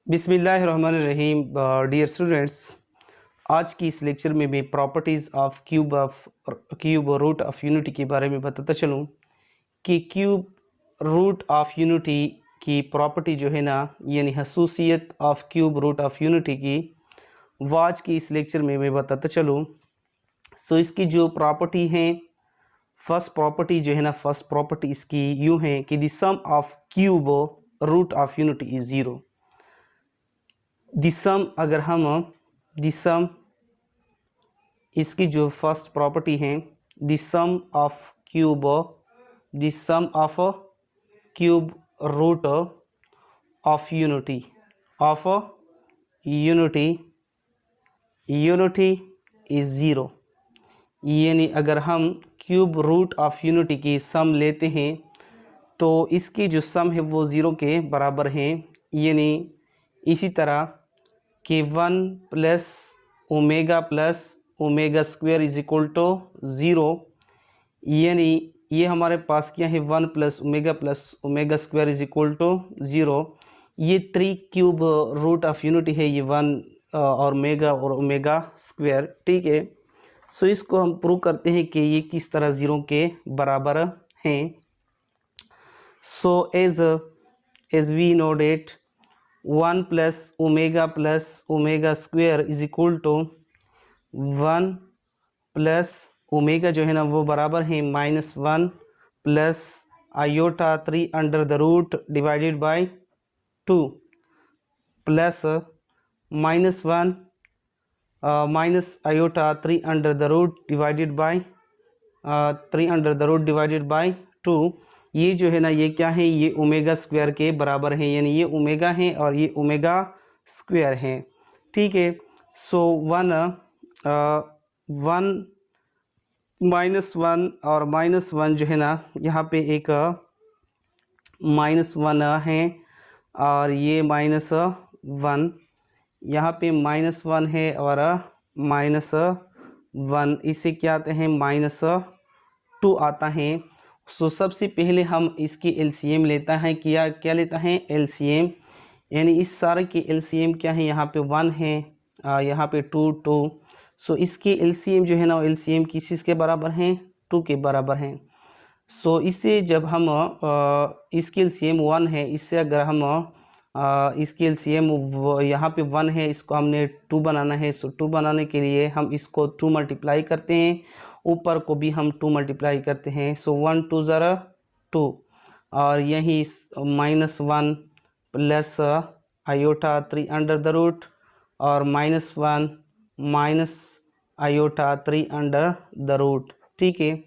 बिस्मिल्लाहिर्रहमानिर्रहीम। Dear students, आज की इस लेक्चर में मैं properties of cube root of unity के बारे में बताता चलूँ कि क्यूब रूट ऑफ यूनिटी की प्रॉपर्टी जो है ना, यानी खसूसियत of cube root of unity की, वो आज की इस लेक्चर में मैं बताता चलूँ। सो इसकी जो प्रॉपर्टी हैं, फर्स्ट प्रॉपर्टी जो है ना, फर्स्ट प्रॉपर्टी इसकी यूँ है कि the sum of cube root of unity is zero. The sum अगर हम दिसम इसकी जो फर्स्ट प्रॉपर्टी है, the sum of cube root of unity is zero. यानी अगर हम क्यूब रूट ऑफ यूनिटी की सम लेते हैं तो इसकी जो सम है वो ज़ीरो के बराबर है। यानी इसी तरह कि 1 plus omega square is equal to zero. यानी ये हमारे पास क्या है, 1 plus omega square is equal to zero. ये 3 क्यूब रूट ऑफ यूनिटी है, ये 1 और ओमेगा स्क्वायर, ठीक है। सो इसको हम प्रूव करते हैं कि ये किस तरह ज़ीरो के बराबर हैं। So as we know that 1 plus omega square is equal to 1 plus omega जो है ना वो बराबर है -1 plus iota 3 under the root divided by 2 plus -1 minus iota 3 under the root divided by 2। ये जो है ना, ये क्या है, ये ओमेगा स्क्वायर के बराबर है। यानी ये ओमेगा है और ये ओमेगा स्क्वायर है, ठीक है। सो 1 -1 और -1 जो है ना, यहाँ पे एक -1 है और ये -1, यहाँ पे -1 है और -1, इससे क्या आते हैं, -2 आता है। सो सबसे पहले हम इसकी एलसीएम लेता है, क्या लेता है, एलसीएम। यानी इस सारे की एलसीएम क्या है, यहाँ पे 1 है, यहाँ पे 2। सो इसकी एलसीएम जो है ना, एलसीएम किस चीज़ के बराबर हैं, 2 के बराबर हैं। सो इससे जब हम इसकी एलसीएम 1 है, इससे अगर हम इसकी एलसीएम यहाँ पे 1 है, इसको हमने 2 बनाना है। सो 2 बनाने के लिए हम इसको 2 मल्टीप्लाई करते हैं, ऊपर को भी हम 2 मल्टीप्लाई करते हैं। सो 1 2 ज़रा 2 और यही -1 plus iota 3 under the root और -1 minus iota 3 under the root, ठीक है।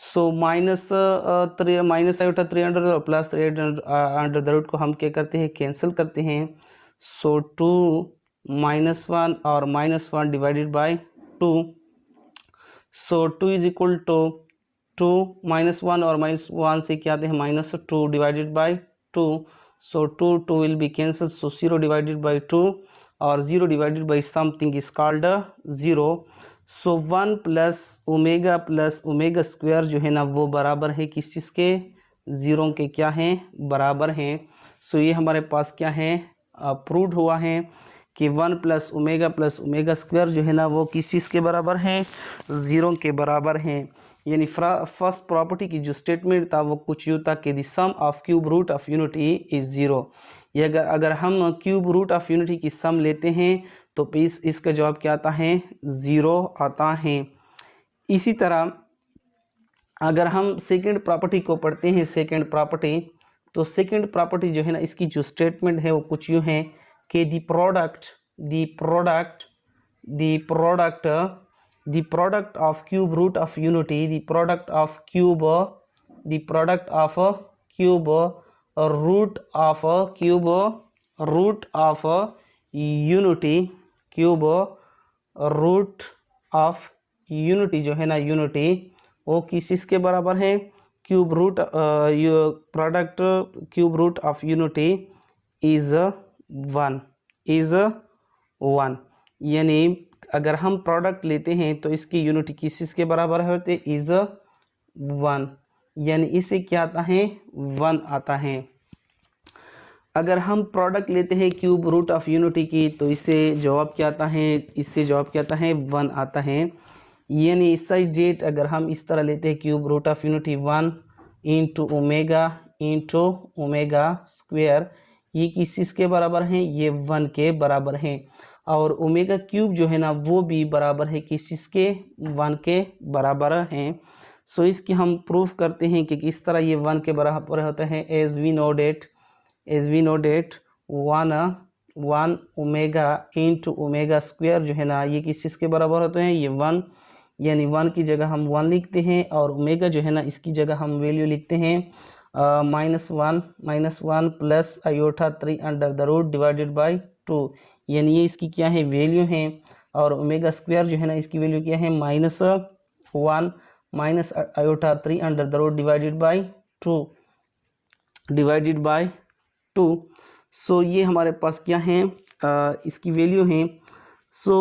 So minus iota 3 under plus 3 under the root को हम क्या करते हैं, कैंसिल करते हैं। सो 2 -1 और -1 divided by 2। So 2 is equal to 2 -1 और -1 से क्या आते हैं, -2 divided by 2। So 2 will be cancel. So 0 divided by 2 और 0 divided by something is called 0। So 1 plus omega square जो है ना वो बराबर है किस चीज़ के, 0 के क्या हैं, बराबर हैं। सो ये हमारे पास क्या है, प्रूव्ड हुआ है कि 1 प्लस ओमेगा स्क्वायर जो है ना वो किस चीज़ के बराबर हैं, 0 के बराबर हैं। यानी फर्स्ट प्रॉपर्टी की जो स्टेटमेंट था वो कुछ यूँ था कि the sum of cube root of unity is zero. ये अगर हम क्यूब रूट ऑफ यूनिटी की सम लेते हैं तो इसका जवाब क्या आता है, 0 आता है। इसी तरह अगर हम सेकंड प्रॉपर्टी को पढ़ते हैं, सेकंड प्रॉपर्टी, तो सेकंड प्रॉपर्टी जो है ना, इसकी जो स्टेटमेंट है वो कुछ यूँ है कि the product of cube root of unity, the product of cube root of unity जो है ना, यूनिटी वो किस चीज़ के बराबर है, cube root of unity is 1। यानी अगर हम प्रोडक्ट लेते हैं तो इसकी यूनिटी किस चीज़ के बराबर होते, इज़ 1। यानी इससे क्या आता है, 1 आता है। अगर हम प्रोडक्ट लेते हैं क्यूब रूट ऑफ यूनिटी की तो इससे जवाब क्या आता है, इससे जवाब क्या आता है 1 आता है। यानी इसका जेट अगर हम इस तरह लेते हैं cube root of unity 1 into omega square, ये किस चीज़ के बराबर हैं, ये 1 के बराबर हैं। और ओमेगा क्यूब जो है ना वो भी बराबर है किस चीज़ के, 1 के बराबर हैं। सो इसकी हम प्रूफ करते हैं कि किस तरह ये 1 के बराबर होते हैं। As we know that 1 omega into omega square जो है ना ये किस चीज़ के बराबर होते हैं, ये 1। यानी 1 की जगह हम 1 लिखते हैं और ओमेगा जो है ना इसकी जगह हम वैल्यू लिखते हैं -1 plus iota 3 under the root divided by 2। यानी ये इसकी क्या है, वैल्यू है। और ओमेगा स्क्वायर जो है ना इसकी वैल्यू क्या है, -1 minus iota 3 under the root divided by 2। So ये हमारे पास क्या है, इसकी वैल्यू है। सो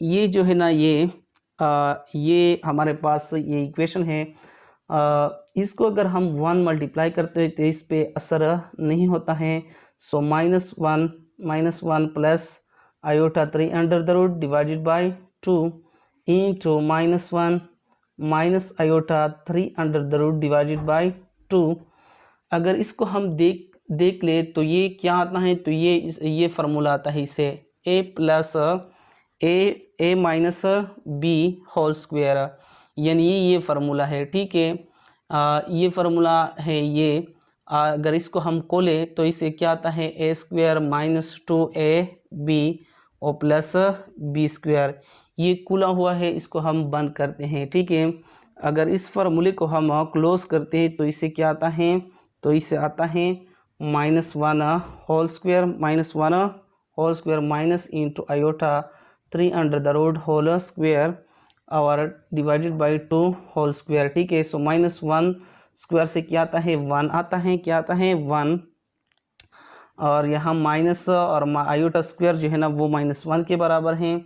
ये जो है ना ये हमारे पास ये इक्वेशन है। इसको अगर हम 1 मल्टीप्लाई करते हैं तो इस पे असर नहीं होता है। So -1 plus iota 3 under the root divided by 2 into -1 minus iota 3 under the root divided by 2। अगर इसको हम देख ले तो ये क्या आता है, तो ये फार्मूला आता है इसे a plus A minus B whole square, यानी ये फार्मूला है। ठीक है, ये फार्मूला है ये। अगर इसको हम खोले तो इसे क्या आता है, ए स्क्वायर माइनस 2ab और प्लस बी स्क्वायर। ये खुला हुआ है, इसको हम बंद करते हैं। ठीक है, अगर इस फार्मूले को हम क्लोज करते हैं तो इसे क्या आता है, तो इसे आता है -1 whole square minus into iota 3 under the root whole square और डिवाइडेड बाई 2 होल स्क्वायर। ठीक है, सो -1 स्क्वायर से क्या आता है, 1 आता है, क्या आता है 1। और यहाँ माइनस और आयोटा स्क्वायर जो है ना वो -1 के बराबर है।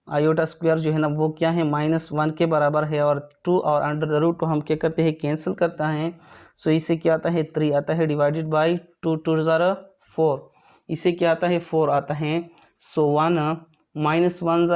आयोटा स्क्वायर जो है ना वो क्या है, -1 के बराबर है। और 2 और अंडर द रूट को हम क्या करते हैं, कैंसिल करता है। सो इसे क्या आता है, 3 आता है डिवाइडेड बाई 2 2 4। इसे क्या आता है, 4 आता है। So 1 -1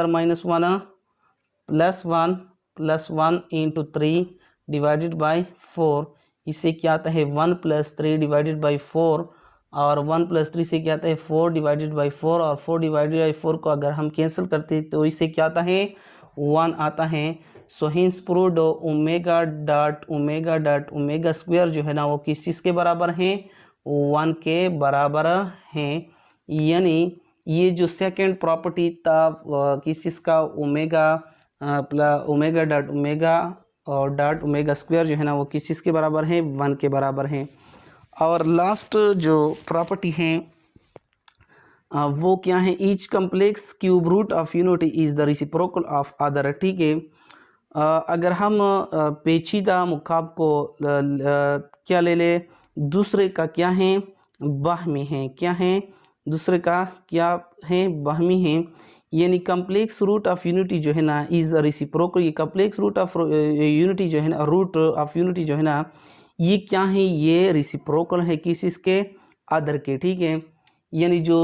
plus 1 into 3 divided by 4। इससे क्या आता है 1 प्लस 3 डिवाइडेड बाई 4। और 1 प्लस 3 से क्या आता है 4 डिवाइडेड बाई 4। और 4 डिवाइडेड बाई 4 को अगर हम कैंसिल करते हैं तो इससे क्या आता है, 1 आता है। So hence proved omega dot omega square जो है ना वो किस चीज़ के बराबर है, 1 के बराबर हैं। यानी ये जो सेकंड प्रॉपर्टी था किस चीज़ का, ओमेगा डॉट ओमेगा स्क्वायर जो है ना वो किस चीज़ के बराबर है, 1 के बराबर है। और लास्ट जो प्रॉपर्टी है वो क्या है, each complex cube root of unity is the reciprocal of other. ठीक है, अगर हम पेचीदा मुकाब को क्या ले दूसरे का क्या है, बाहमी है, क्या है, दूसरे का क्या है, बाहमी है। यानी कम्प्लेक्स रूट ऑफ यूनिटी जो है ना इज़ रेसिप्रोकल। ये कम्प्लेक्स रूट ऑफ यूनिटी जो है ना, रूट ऑफ यूनिटी जो है ना ये क्या है, ये रेसिप्रोकल है किस इसके, अदर के। ठीक है, यानी जो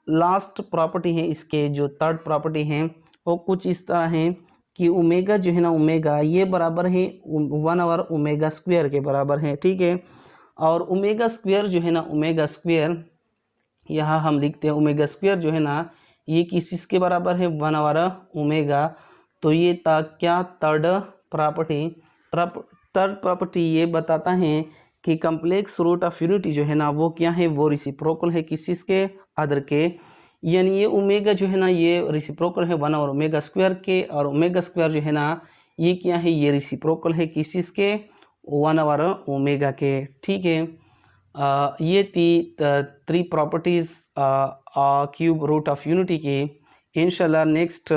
लास्ट प्रॉपर्टी है इसके, जो थर्ड प्रॉपर्टी है वो कुछ इस तरह है कि ओमेगा जो है ना, ओमेगा ये बराबर है 1 ओवर ओमेगा स्क्वायर के बराबर है। ठीक है, और ओमेगा स्क्वायर जो है ना, ओमेगा स्क्वायर यहाँ हम लिखते हैं ओमेगा स्क्वायर जो है ना ये किस चीज़ के बराबर है, 1 ओवर ओमेगा। तो ये था क्या, थर्ड प्रॉपर्टी ये बताता है कि कम्प्लेक्स रूट ऑफ यूनिटी जो है ना वो क्या है, वो रेसिप्रोकल है किस चीज़ के, अदर के। यानी ये ओमेगा जो है ना ये रेसिप्रोकल है 1 ओवर ओमेगा स्क्वायर के। और ओमेगा स्क्वायर जो है ना ये क्या है, ये रेसिप्रोकल है किस चीज़ के, 1 ओवर ओमेगा के। ठीक है, ये थी 3 properties cube root of unity की। इंशाल्लाह नेक्स्ट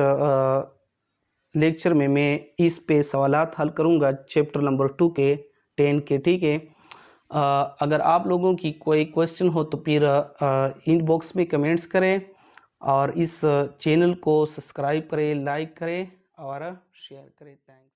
लेक्चर में मैं इस पे सवालात हल करूँगा चैप्टर नंबर 2 के 10 के। ठीक है, अगर आप लोगों की कोई क्वेश्चन हो तो फिर इनबॉक्स में कमेंट्स करें और इस चैनल को सब्सक्राइब करें, लाइक करें और शेयर करें। थैंक